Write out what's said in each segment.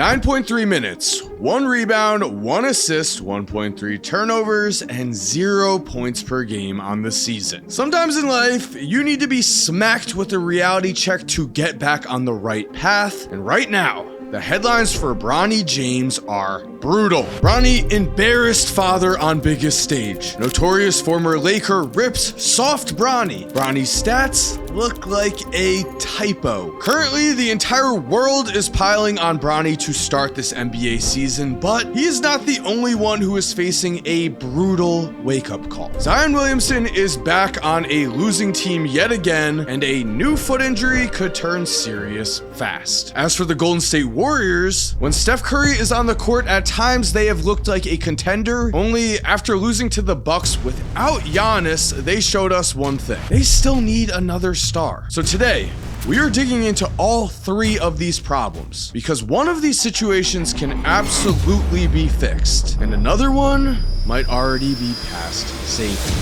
9.3 minutes, 1 rebound, 1 assist, 1.3 turnovers, and 0 points per game on the season. Sometimes in life, you need to be smacked with a reality check to get back on the right path, and right now, the headlines for Bronny James are brutal. Bronny embarrassed father on biggest stage. Notorious former Laker rips soft Bronny. Bronny's stats look like a typo. Currently, the entire world is piling on Bronny to start this NBA season, but he is not the only one who is facing a brutal wake-up call. Zion Williamson is back on a losing team yet again, and a new foot injury could turn serious fast. As for the Golden State Warriors, when Steph Curry is on the court, at times they have looked like a contender, only after losing to the Bucks without Giannis, they showed us one thing. They still need another star. So today, we are digging into all 3 of these problems, because one of these situations can absolutely be fixed, and another one might already be past saving.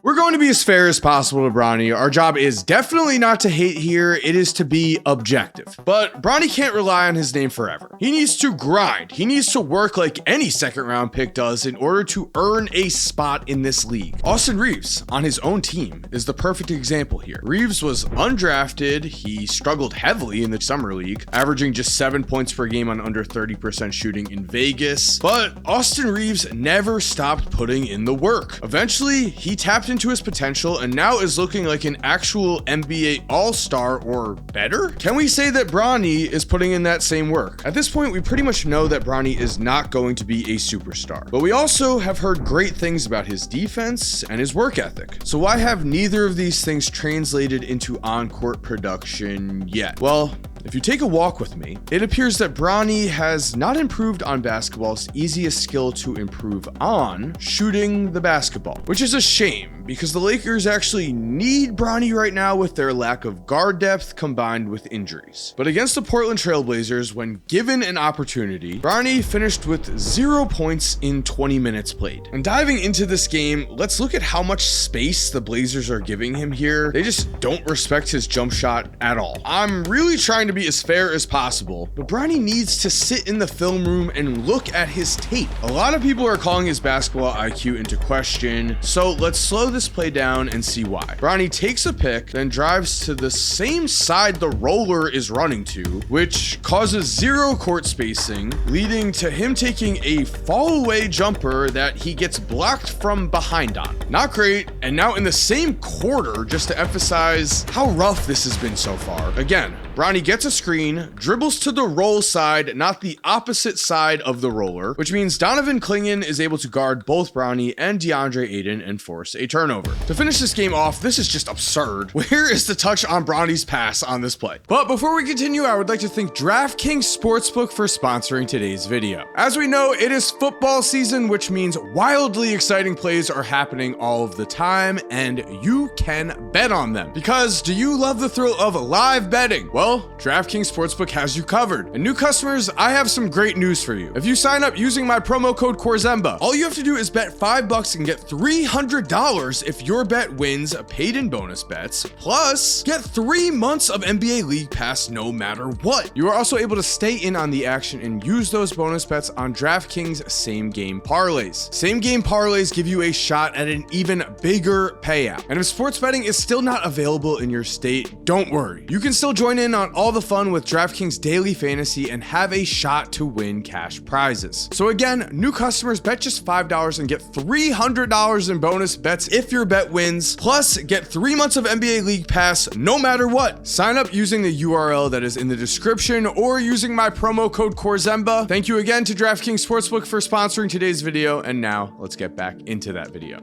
We're going to be as fair as possible to Bronny. Our job is definitely not to hate here, it is to be objective. But Bronny can't rely on his name forever. He needs to grind. He needs to work like any second round pick does in order to earn a spot in this league. Austin Reaves, on his own team, is the perfect example here. Reaves was undrafted. He struggled heavily in the summer league, averaging just 7 points per game on under 30% shooting in Vegas. But Austin Reaves never stopped putting in the work. Eventually, he tapped into his potential and now is looking like an actual NBA all-star or better? Can we say that Bronny is putting in that same work? At this point, we pretty much know that Bronny is not going to be a superstar, but we also have heard great things about his defense and his work ethic. So why have neither of these things translated into on-court production yet? Well, if you take a walk with me, it appears that Bronny has not improved on basketball's easiest skill to improve on, shooting the basketball, which is a shame because the Lakers actually need Bronny right now with their lack of guard depth combined with injuries. But against the Portland Trail Blazers, when given an opportunity, Bronny finished with 0 points in 20 minutes played. And diving into this game, let's look at how much space the Blazers are giving him here. They just don't respect his jump shot at all. I'm really trying to be as fair as possible, but Bronny needs to sit in the film room and look at his tape. A lot of people are calling his basketball IQ into question, so let's slow this play down and see why. Bronny takes a pick, then drives to the same side the roller is running to, which causes 0 court spacing, leading to him taking a fall away jumper that he gets blocked from behind on. Not great, and now in the same quarter, just to emphasize how rough this has been so far. Again, Bronny gets a screen, dribbles to the roll side, not the opposite side of the roller, which means Donovan Clingan is able to guard both Bronny and DeAndre Ayton and force a turnover. To finish this game off, this is just absurd. Where is the touch on Bronny's pass on this play? But before we continue, I would like to thank DraftKings Sportsbook for sponsoring today's video. As we know, it is football season, which means wildly exciting plays are happening all of the time, and you can bet on them. Because do you love the thrill of live betting? Well, DraftKings Sportsbook has you covered. And new customers, I have some great news for you. If you sign up using my promo code Korzemba, all you have to do is bet $5 and get $300 if your bet wins paid in bonus bets, plus get 3 months of NBA League Pass no matter what. You are also able to stay in on the action and use those bonus bets on DraftKings same game parlays. Same game parlays give you a shot at an even bigger payout. And if sports betting is still not available in your state, don't worry. You can still join in on all the fun with DraftKings Daily Fantasy and have a shot to win cash prizes. So again, new customers bet just $5 and get $300 in bonus bets if your bet wins, plus get 3 months of NBA League Pass no matter what. Sign up using the URL that is in the description or using my promo code Korzemba. Thank you again to DraftKings Sportsbook for sponsoring today's video, and now let's get back into that video.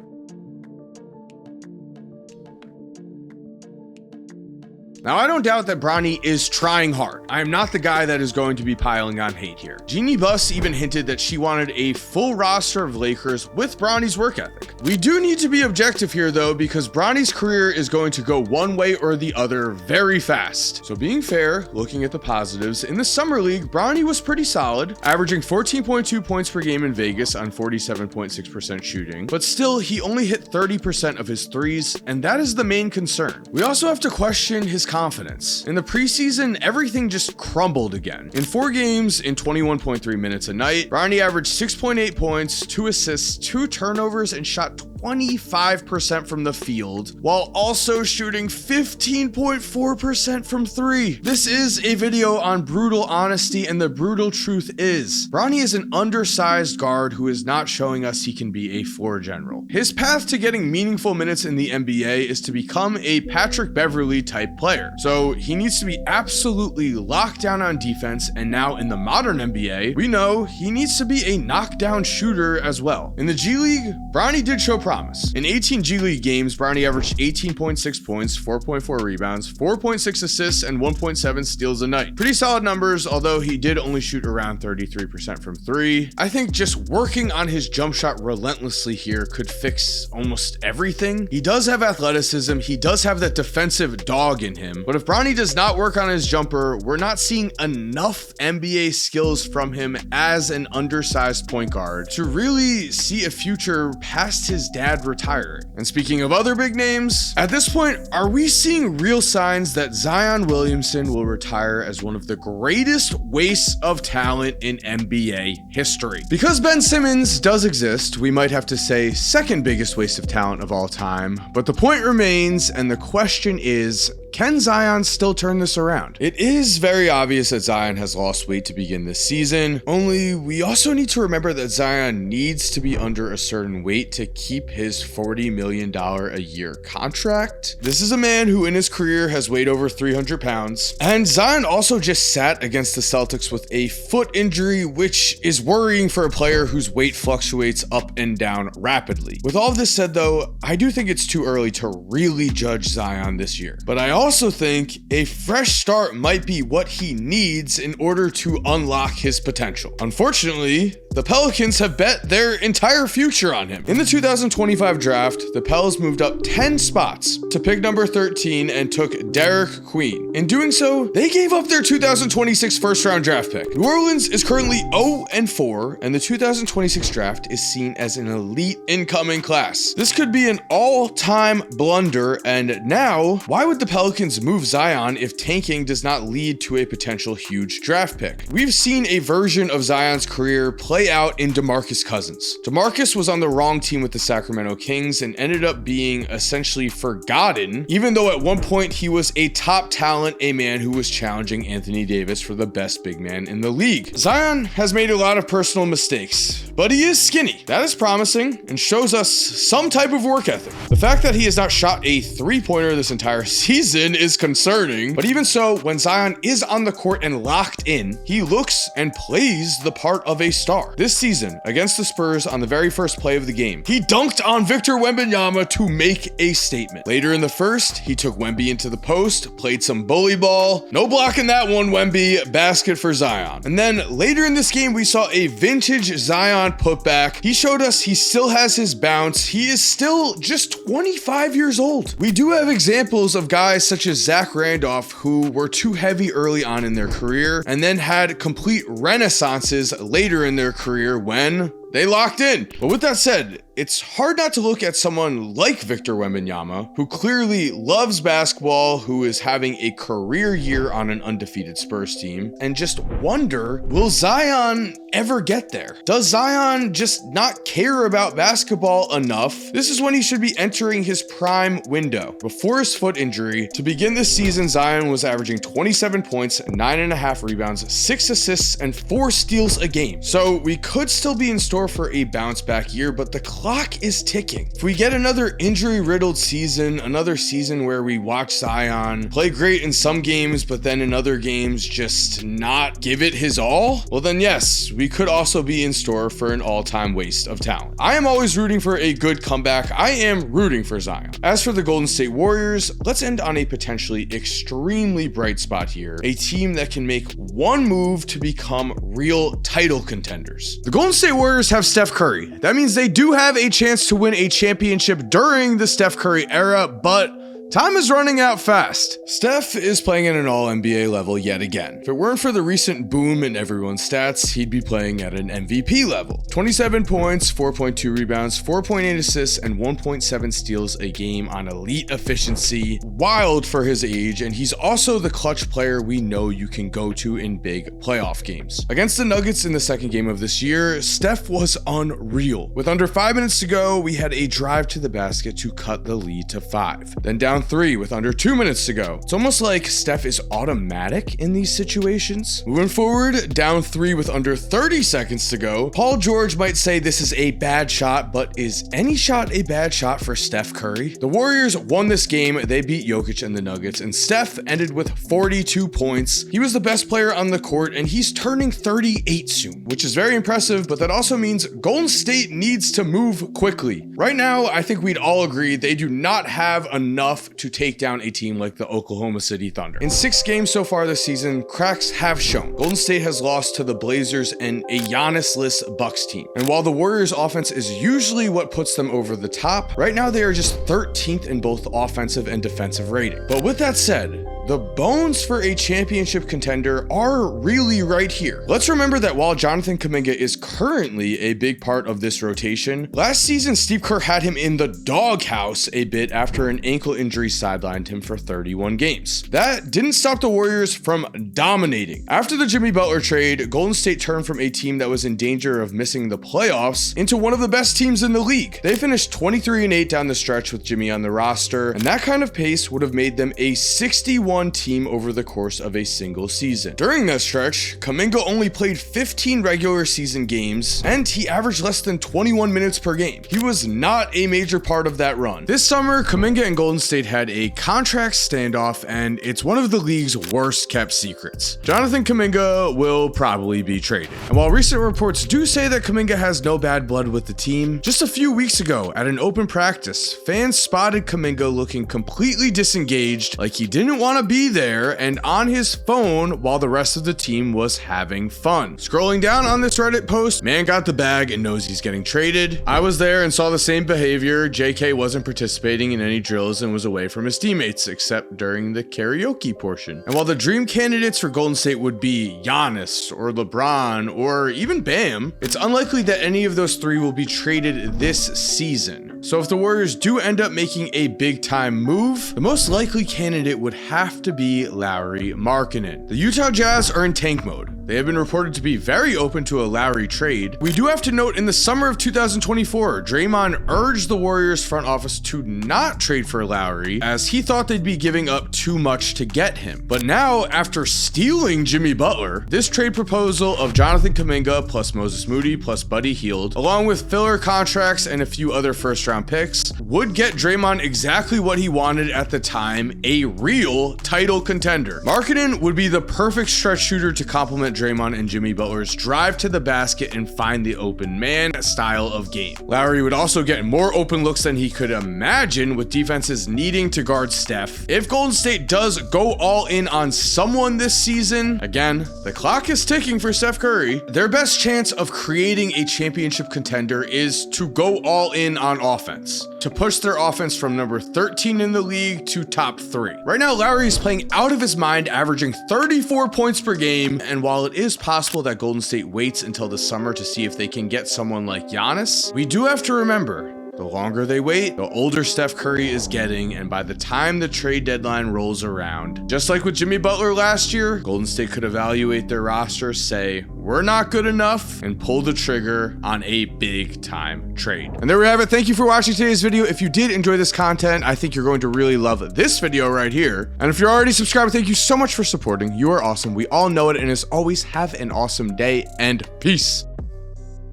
Now, I don't doubt that Bronny is trying hard. I am not the guy that is going to be piling on hate here. Jeannie Buss even hinted that she wanted a full roster of Lakers with Bronny's work ethic. We do need to be objective here though, because Bronny's career is going to go one way or the other very fast. So being fair, looking at the positives, in the summer league, Bronny was pretty solid, averaging 14.2 points per game in Vegas on 47.6% shooting, but still he only hit 30% of his threes, and that is the main concern. We also have to question his confidence. In the preseason, everything just crumbled again. In 4 games, in 21.3 minutes a night, Bronny averaged 6.8 points, 2 assists, 2 turnovers, and shot 25% from the field, while also shooting 15.4% from 3. This is a video on brutal honesty, and the brutal truth is, Bronny is an undersized guard who is not showing us he can be a floor general. His path to getting meaningful minutes in the NBA is to become a Patrick Beverley type player. So he needs to be absolutely locked down on defense, and now in the modern NBA, we know he needs to be a knockdown shooter as well. In the G League, Bronny did show promise. In 18 G League games, Bronny averaged 18.6 points, 4.4 rebounds, 4.6 assists, and 1.7 steals a night. Pretty solid numbers, although he did only shoot around 33% from 3. I think just working on his jump shot relentlessly here could fix almost everything. He does have athleticism, he does have that defensive dog in him, but if Bronny does not work on his jumper, we're not seeing enough NBA skills from him as an undersized point guard to really see a future past his dad retiring. And speaking of other big names, at this point, are we seeing real signs that Zion Williamson will retire as one of the greatest wastes of talent in NBA history? Because Ben Simmons does exist, we might have to say second biggest waste of talent of all time, but the point remains, and the question is, can Zion still turn this around? It is very obvious that Zion has lost weight to begin this season, only we also need to remember that Zion needs to be under a certain weight to keep his $40 million a year contract. This is a man who in his career has weighed over 300 pounds, and Zion also just sat against the Celtics with a foot injury, which is worrying for a player whose weight fluctuates up and down rapidly. With all of this said though, I do think it's too early to really judge Zion this year, but I also think a fresh start might be what he needs in order to unlock his potential. Unfortunately, the Pelicans have bet their entire future on him. In the 2025 draft, the Pels moved up 10 spots to pick number 13 and took Derek Queen. In doing so, they gave up their 2026 first round draft pick. New Orleans is currently 0-4, and the 2026 draft is seen as an elite incoming class. This could be an all-time blunder, and now, why would the Pelicans move Zion if tanking does not lead to a potential huge draft pick? We've seen a version of Zion's career play out in DeMarcus Cousins. DeMarcus was on the wrong team with the Sacramento Kings and ended up being essentially forgotten, even though at one point he was a top talent, a man who was challenging Anthony Davis for the best big man in the league. Zion has made a lot of personal mistakes, but he is skinny. That is promising and shows us some type of work ethic. The fact that he has not shot a three-pointer this entire season is concerning, but even so, when Zion is on the court and locked in, he looks and plays the part of a star. This season, against the Spurs on the very first play of the game, he dunked on Victor Wembanyama to make a statement. Later in the first, he took Wemby into the post, played some bully ball. No blocking that one, Wemby. Basket for Zion. And then later in this game, we saw a vintage Zion putback. He showed us he still has his bounce. He is still just 25 years old. We do have examples of guys such as Zach Randolph who were too heavy early on in their career and then had complete renaissances later in their career when they locked in. But with that said, it's hard not to look at someone like Victor Wembanyama, who clearly loves basketball, who is having a career year on an undefeated Spurs team, and just wonder, will Zion ever get there? Does Zion just not care about basketball enough? This is when he should be entering his prime window. Before his foot injury, to begin this season, Zion was averaging 27 points, 9.5 rebounds, 6 assists, and 4 steals a game. So we could still be in store for a bounce back year, but the clock is ticking. If we get another injury-riddled season, another season where we watch Zion play great in some games, but then in other games just not give it his all, well then yes, we could also be in store for an all-time waste of talent. I am always rooting for a good comeback. I am rooting for Zion. As for the Golden State Warriors, let's end on a potentially extremely bright spot here. A team that can make one move to become real title contenders. The Golden State Warriors have Steph Curry. That means they do have a chance to win a championship during the Steph Curry era, but Time is running out fast. Steph is playing at an all-NBA level yet again. If it weren't for the recent boom in everyone's stats, he'd be playing at an MVP level. 27 points, 4.2 rebounds, 4.8 assists, and 1.7 steals a game on elite efficiency. Wild for his age, and he's also the clutch player we know you can go to in big playoff games. Against the Nuggets in the second game of this year, Steph was unreal. With under 5 minutes to go, we had a drive to the basket to cut the lead to 5. Then down 3 with under 2 minutes to go. It's almost like Steph is automatic in these situations. Moving forward, down 3 with under 30 seconds to go. Paul George might say this is a bad shot, but is any shot a bad shot for Steph Curry? The Warriors won this game. They beat Jokic and the Nuggets, and Steph ended with 42 points. He was the best player on the court, and he's turning 38 soon, which is very impressive, but that also means Golden State needs to move quickly. Right now, I think we'd all agree they do not have enough to take down a team like the Oklahoma City Thunder. In 6 games so far this season, cracks have shown. Golden State has lost to the Blazers and a Giannis-less Bucks team. And while the Warriors offense is usually what puts them over the top, right now they are just 13th in both offensive and defensive rating. But with that said, the bones for a championship contender are really right here. Let's remember that while Jonathan Kuminga is currently a big part of this rotation, last season Steve Kerr had him in the doghouse a bit after an ankle injury sidelined him for 31 games. That didn't stop the Warriors from dominating. After the Jimmy Butler trade, Golden State turned from a team that was in danger of missing the playoffs into one of the best teams in the league. They finished 23-8 down the stretch with Jimmy on the roster, and that kind of pace would have made them a 61 team over the course of a single season. During that stretch, Kuminga only played 15 regular season games, and he averaged less than 21 minutes per game. He was not a major part of that run. This summer, Kuminga and Golden State had a contract standoff, and it's one of the league's worst kept secrets. Jonathan Kuminga will probably be traded. And while recent reports do say that Kuminga has no bad blood with the team, just a few weeks ago at an open practice, fans spotted Kuminga looking completely disengaged, like he didn't want to be there and on his phone while the rest of the team was having fun. Scrolling down on this Reddit post, man got the bag and knows he's getting traded. I was there and saw the same behavior. JK wasn't participating in any drills and was away from his teammates except during the karaoke portion. And while the dream candidates for Golden State would be Giannis or LeBron or even Bam, it's unlikely that any of those three will be traded this season. So if the Warriors do end up making a big time move, the most likely candidate would have to be Lauri Markkanen. The Utah Jazz are in tank mode. They have been reported to be very open to a Lauri trade. We do have to note in the summer of 2024, Draymond urged the Warriors front office to not trade for Lauri as he thought they'd be giving up too much to get him. But now, after stealing Jimmy Butler, this trade proposal of Jonathan Kuminga plus Moses Moody plus Buddy Hield, along with filler contracts and a few other first-round picks, would get Draymond exactly what he wanted at the time, a real title contender. Markkanen would be the perfect stretch shooter to complement Draymond and Jimmy Butler's drive to the basket and find the open man style of game. Lauri would also get more open looks than he could imagine with defenses needing to guard Steph. If Golden State does go all in on someone this season, again, the clock is ticking for Steph Curry, their best chance of creating a championship contender is to go all in on offense, to push their offense from number 13 in the league to top 3. Right now, Lauri is playing out of his mind, averaging 34 points per game, and while it is possible that Golden State waits until the summer to see if they can get someone like Giannis, we do have to remember, the longer they wait, the older Steph Curry is getting, and by the time the trade deadline rolls around, just like with Jimmy Butler last year, Golden State could evaluate their roster, say, we're not good enough, and pull the trigger on a big time trade. And there we have it. Thank you for watching today's video. If you did enjoy this content, I think you're going to really love this video right here. And if you're already subscribed, thank you so much for supporting. You are awesome. We all know it. And as always, have an awesome day and peace.